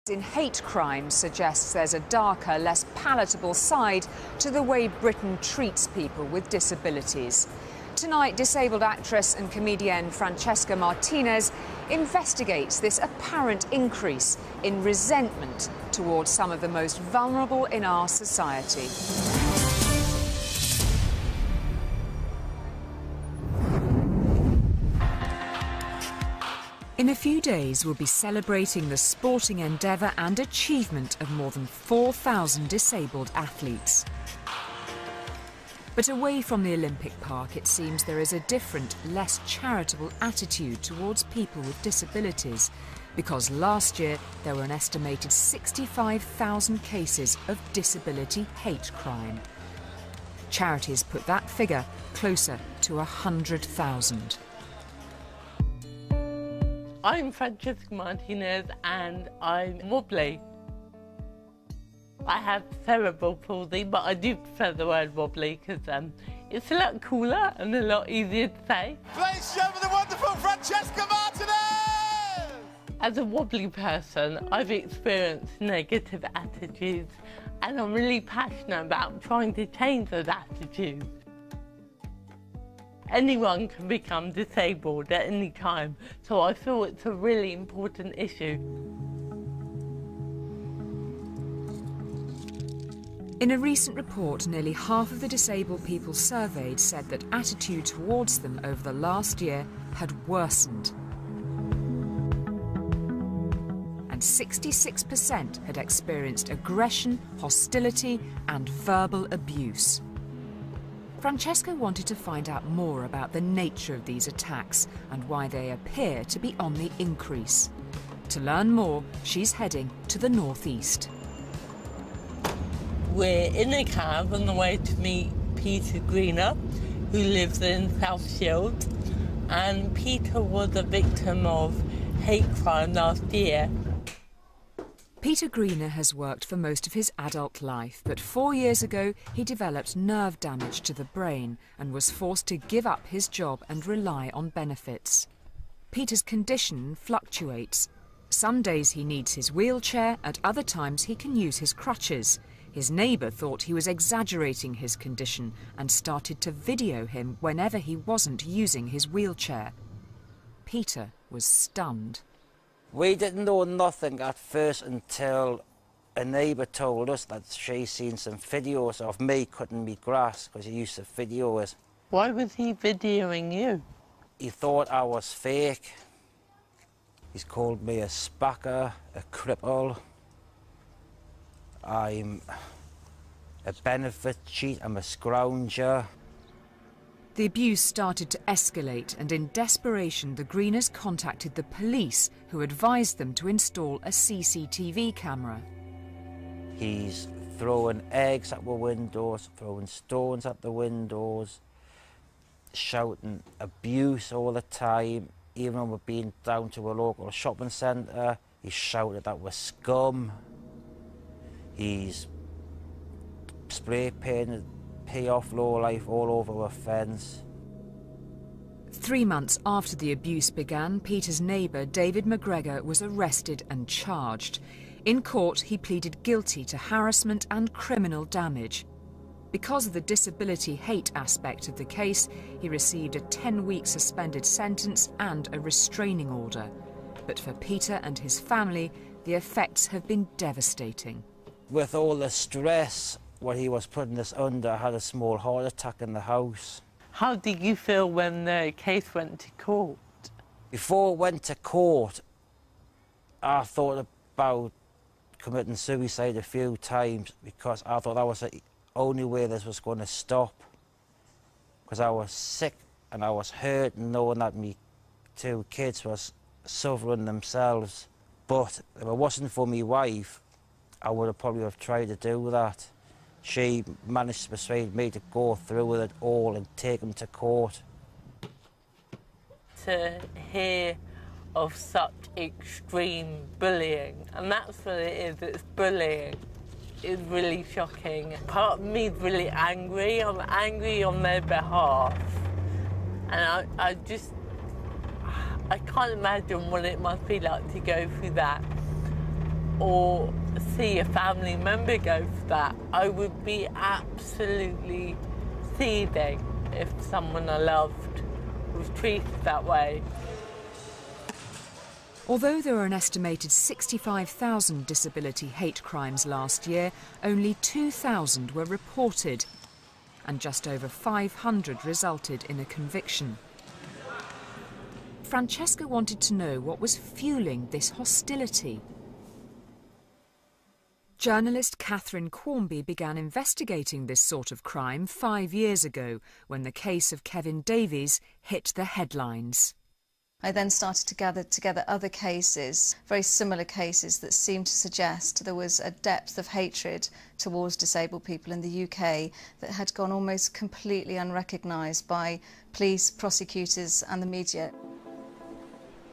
In hate crime suggests there's a darker, less palatable side to the way Britain treats people with disabilities. Tonight, disabled actress and comedienne Francesca Martinez investigates this apparent increase in resentment towards some of the most vulnerable in our society. In a few days, we'll be celebrating the sporting endeavour and achievement of more than 4,000 disabled athletes. But away from the Olympic Park, it seems there is a different, less charitable attitude towards people with disabilities, because last year there were an estimated 65,000 cases of disability hate crime. Charities put that figure closer to 100,000. I'm Francesca Martinez and I'm wobbly. I have cerebral palsy, but I do prefer the word wobbly because it's a lot cooler and a lot easier to say. Please show me the wonderful Francesca Martinez! As a wobbly person, I've experienced negative attitudes and I'm really passionate about trying to change those attitudes. Anyone can become disabled at any time, so I feel it's a really important issue. In a recent report, nearly half of the disabled people surveyed said that attitude towards them over the last year had worsened. And 66% had experienced aggression, hostility and verbal abuse. Francesca wanted to find out more about the nature of these attacks and why they appear to be on the increase. To learn more, she's heading to the northeast. We're in a cab on the way to meet Peter Greener, who lives in South Shields, and Peter was a victim of hate crime last year. Peter Greener has worked for most of his adult life, but 4 years ago he developed nerve damage to the brain and was forced to give up his job and rely on benefits. Peter's condition fluctuates. Some days he needs his wheelchair, at other times he can use his crutches. His neighbour thought he was exaggerating his condition and started to video him whenever he wasn't using his wheelchair. Peter was stunned. We didn't know nothing at first until a neighbour told us that she'd seen some videos of me cutting me grass because he used to video us. Why was he videoing you? He thought I was fake. He's called me a spacker, a cripple. I'm a benefit cheat, I'm a scrounger. The abuse started to escalate, and in desperation the Greeners contacted the police, who advised them to install a CCTV camera. He's throwing eggs at the windows, throwing stones at the windows, shouting abuse all the time. Even when we're being down to a local shopping centre, he shouted that we're scum. He's spray painted pay off lowlife all over a fence. 3 months after the abuse began, Peter's neighbour, David McGregor, was arrested and charged. In court, he pleaded guilty to harassment and criminal damage. Because of the disability hate aspect of the case, he received a 10-week suspended sentence and a restraining order. But for Peter and his family, the effects have been devastating. With all the stress, what he was putting us under, I had a small heart attack in the house. How did you feel when the case went to court? Before it went to court, I thought about committing suicide a few times because I thought that was the only way this was going to stop. Because I was sick and I was hurt knowing that my 2 kids was suffering themselves. But if it wasn't for my wife, I would have probably have tried to do that. She managed to persuade me to go through with it all and take him to court. To hear of such extreme bullying, and that's what it is, it's bullying, is really shocking. Part of me is really angry. I'm angry on their behalf. And I can't imagine what it must be like to go through that. or see a family member go for that, I would be absolutely seething if someone I loved was treated that way. Although there were an estimated 65,000 disability hate crimes last year, only 2,000 were reported, and just over 500 resulted in a conviction. Francesca wanted to know what was fueling this hostility. Journalist Catherine Quarmby began investigating this sort of crime 5 years ago, when the case of Kevin Davies hit the headlines. I then started to gather together other cases, very similar cases, that seemed to suggest there was a depth of hatred towards disabled people in the UK that had gone almost completely unrecognised by police, prosecutors and the media.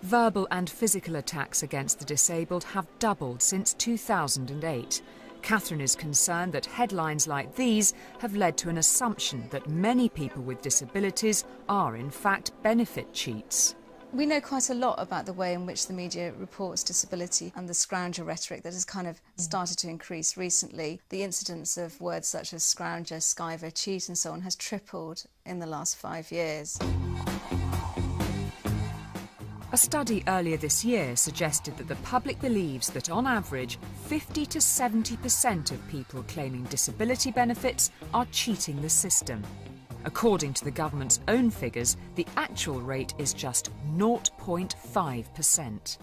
Verbal and physical attacks against the disabled have doubled since 2008. Catherine is concerned that headlines like these have led to an assumption that many people with disabilities are in fact benefit cheats. We know quite a lot about the way in which the media reports disability and the scrounger rhetoric that has kind of started to increase recently. The incidence of words such as scrounger, skiver, cheat and so on has tripled in the last 5 years. A study earlier this year suggested that the public believes that on average 50 to 70% of people claiming disability benefits are cheating the system. According to the government's own figures, the actual rate is just 0.5%.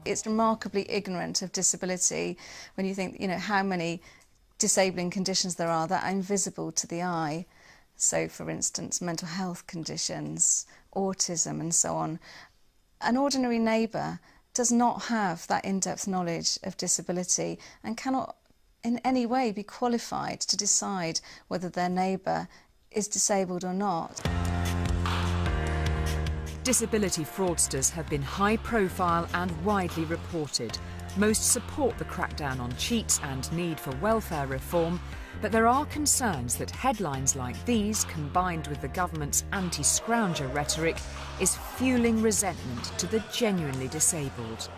It's remarkably ignorant of disability when you think, how many disabling conditions there are that are invisible to the eye. So, for instance, mental health conditions, autism and so on. An ordinary neighbour does not have that in-depth knowledge of disability and cannot in any way be qualified to decide whether their neighbour is disabled or not. Disability fraudsters have been high profile and widely reported. Most support the crackdown on cheats and need for welfare reform, but there are concerns that headlines like these, combined with the government's anti-scrounger rhetoric, is fueling resentment to the genuinely disabled.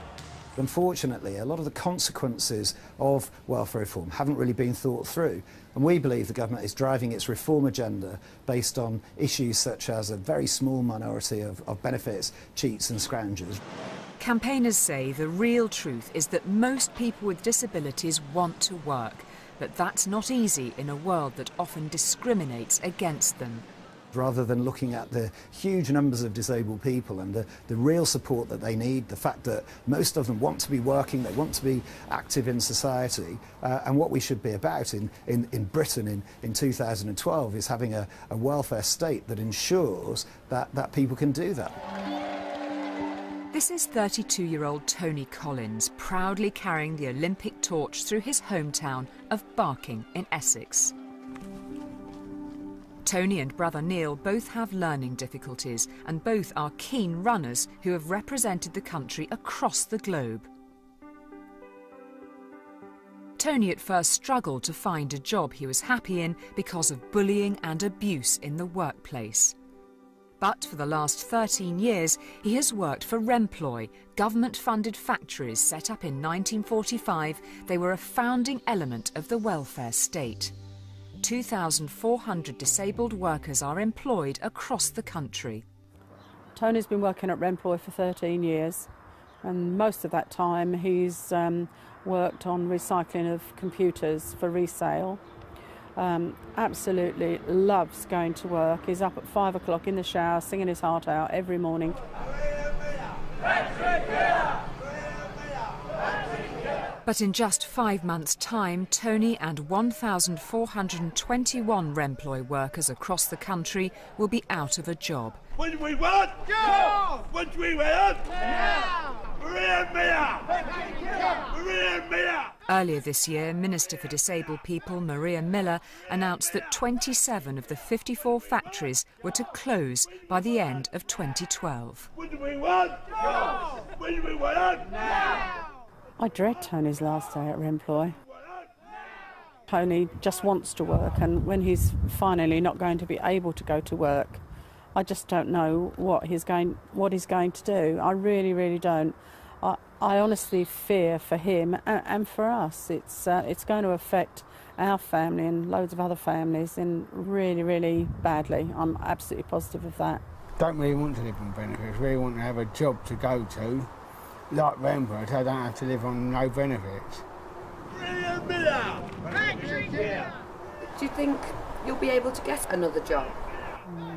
Unfortunately, a lot of the consequences of welfare reform haven't really been thought through, and we believe the government is driving its reform agenda based on issues such as a very small minority of benefits, cheats and scroungers. Campaigners say the real truth is that most people with disabilities want to work, but that's not easy in a world that often discriminates against them. Rather than looking at the huge numbers of disabled people and the real support that they need, the fact that most of them want to be working, they want to be active in society, and what we should be about in Britain in 2012 is having a welfare state that ensures that people can do that. This is 32-year-old Tony Collins, proudly carrying the Olympic torch through his hometown of Barking in Essex. Tony and brother Neil both have learning difficulties, and both are keen runners who have represented the country across the globe. Tony at first struggled to find a job he was happy in because of bullying and abuse in the workplace. But for the last 13 years, he has worked for Remploy, government-funded factories set up in 1945. They were a founding element of the welfare state. 2,400 disabled workers are employed across the country. Tony's been working at Remploy for 13 years, and most of that time he's worked on recycling of computers for resale. Absolutely loves going to work. He's up at 5 o'clock in the shower singing his heart out every morning. But in just 5 months' time, Tony and 1,421 Remploy workers across the country will be out of a job. What do we want? Jobs! What do we want? Now! Maria Miller! Earlier this year, Minister for Disabled People Maria Miller announced that 27 of the 54 factories were to close by the end of 2012. What do we want? Jobs! What do we want? Now! I dread Tony's last day at Remploy. Tony just wants to work, and when he's finally not going to be able to go to work, I just don't know what he's going to do. I really, really don't. I honestly fear for him and for us. It's going to affect our family and loads of other families in really, really badly. I'm absolutely positive of that. Don't really want to live on benefits, really want to have a job to go to. Like Rembrandt, I don't have to live on no benefits. Do you think you'll be able to get another job?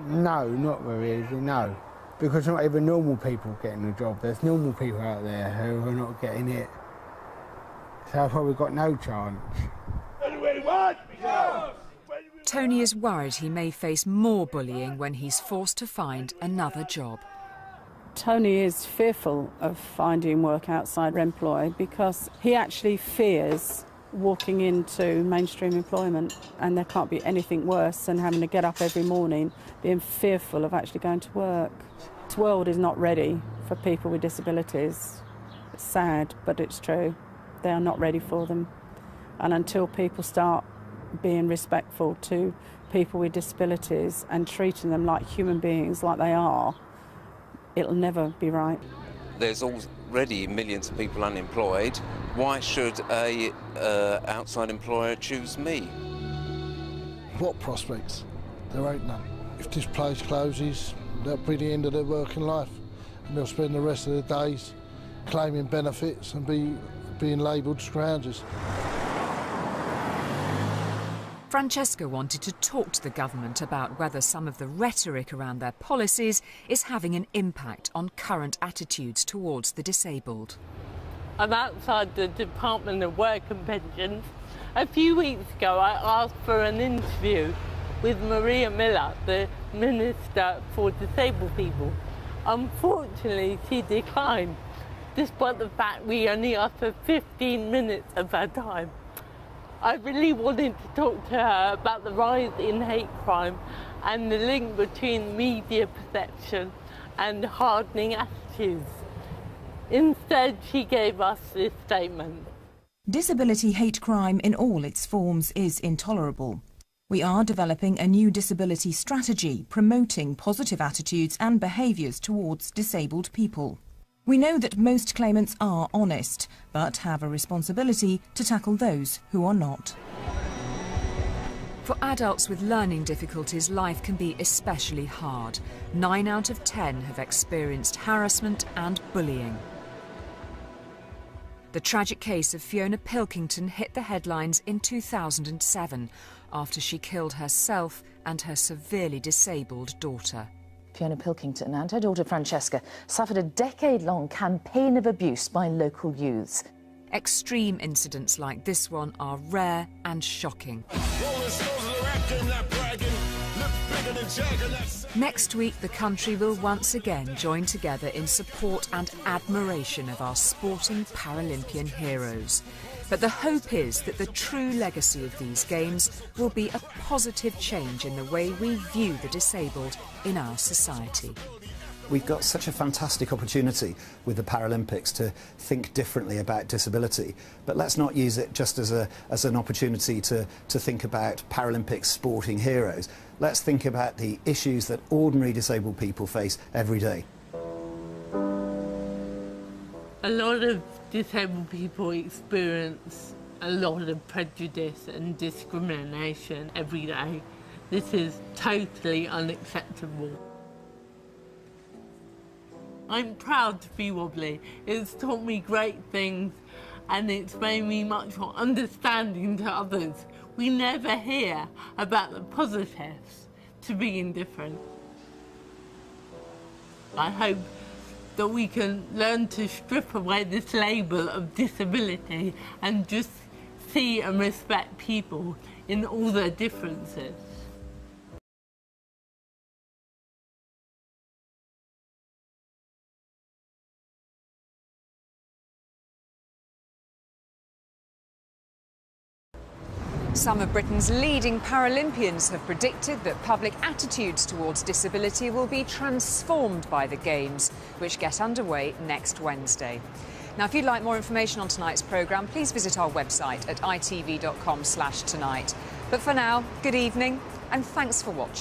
No, not very easy, no. Because not even normal people getting a job. There's normal people out there who are not getting it. So I've probably got no chance. Tony is worried he may face more bullying when he's forced to find another job. Tony is fearful of finding work outside Remploy because he actually fears walking into mainstream employment, and there can't be anything worse than having to get up every morning being fearful of actually going to work. This world is not ready for people with disabilities. It's sad, but it's true. They are not ready for them. And until people start being respectful to people with disabilities and treating them like human beings, like they are, it'll never be right. There's already millions of people unemployed. Why should a outside employer choose me? What prospects? There ain't none. If this place closes, that'll be the end of their working life, and they'll spend the rest of their days claiming benefits and being labelled scroungers. Francesca wanted to talk to the government about whether some of the rhetoric around their policies is having an impact on current attitudes towards the disabled. I'm outside the Department of Work and Pensions. A few weeks ago I asked for an interview with Maria Miller, the Minister for Disabled People. Unfortunately, she declined, despite the fact we only asked for 15 minutes of her time. I really wanted to talk to her about the rise in hate crime and the link between media perception and hardening attitudes. Instead, she gave us this statement. Disability hate crime in all its forms is intolerable. We are developing a new disability strategy promoting positive attitudes and behaviours towards disabled people. We know that most claimants are honest, but have a responsibility to tackle those who are not. For adults with learning difficulties, life can be especially hard. 9 out of 10 have experienced harassment and bullying. The tragic case of Fiona Pilkington hit the headlines in 2007 after she killed herself and her severely disabled daughter. Fiona Pilkington and her daughter Francesca suffered a decade-long campaign of abuse by local youths. Extreme incidents like this one are rare and shocking. Next week, the country will once again join together in support and admiration of our sporting Paralympian heroes. But the hope is that the true legacy of these games will be a positive change in the way we view the disabled in our society. We've got such a fantastic opportunity with the Paralympics to think differently about disability, but let's not use it just as an opportunity to think about Paralympic sporting heroes. Let's think about the issues that ordinary disabled people face every day. A lot of disabled people experience a lot of prejudice and discrimination every day. This is totally unacceptable. I'm proud to be wobbly. It's taught me great things and it's made me much more understanding to others. We never hear about the positives to being different. I hope that we can learn to strip away this label of disability and just see and respect people in all their differences. Some of Britain's leading Paralympians have predicted that public attitudes towards disability will be transformed by the Games, which get underway next Wednesday. Now, if you'd like more information on tonight's programme, please visit our website at itv.com/tonight. But for now, good evening and thanks for watching.